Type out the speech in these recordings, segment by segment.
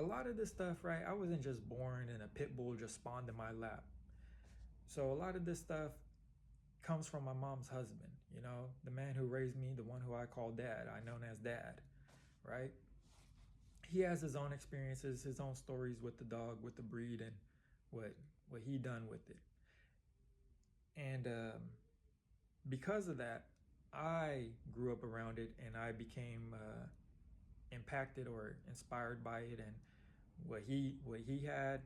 a lot of this stuff, right? I wasn't just born and a pit bull just spawned in my lap. So a lot of this stuff comes from my mom's husband, the man who raised me, the one who I call dad, I known as dad, right? He has his own experiences, his own stories with the dog, with the breed, and what what he done with it. And because of that, I grew up around it, and I became impacted or inspired by it. And what he had,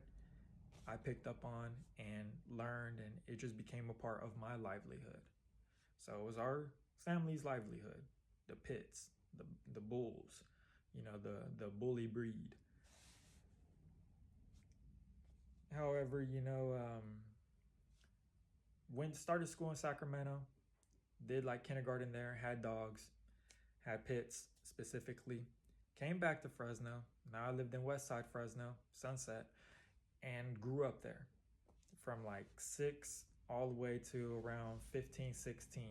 I picked up on and learned, and it just became a part of my livelihood. So it was our family's livelihood, the pits, the bulls, the bully breed. However, went started school in Sacramento, did like kindergarten there, had dogs, had pits specifically. Came back to Fresno. Now I lived in West Side Fresno, Sunset, and grew up there from like 6 all the way to around 15, 16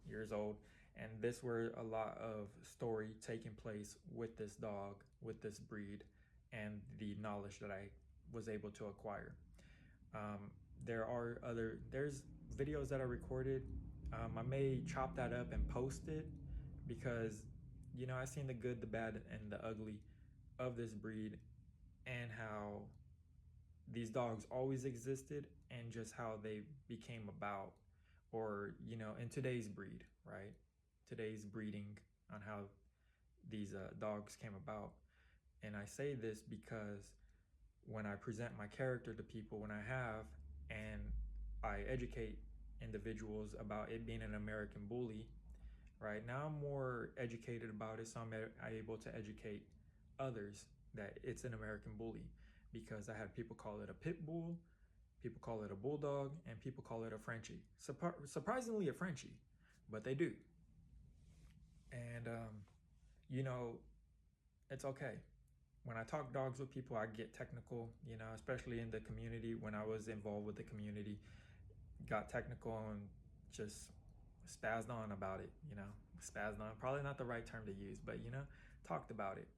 years old. And this where a lot of story taking place with this dog, with this breed, and the knowledge that I was able to acquire. There's videos that I recorded. I may chop that up and post it because, I've seen the good, the bad, and the ugly of this breed, and how these dogs always existed and just how they became about, or, in today's breed, right? Today's breeding, on how these dogs came about. And I say this because when I present my character to people, when I have, and I educate individuals about it being an American bully, right? Now I'm more educated about it, so I'm able to educate others that it's an American bully, because I had people call it a pit bull, people call it a bulldog, and people call it a Frenchie. Surprisingly, a Frenchie, but they do. And, you know, it's okay. When I talk dogs with people, I get technical, especially in the community. When I was involved with the community, got technical and just spazzed on about it, spazzed on, probably not the right term to use, but, talked about it.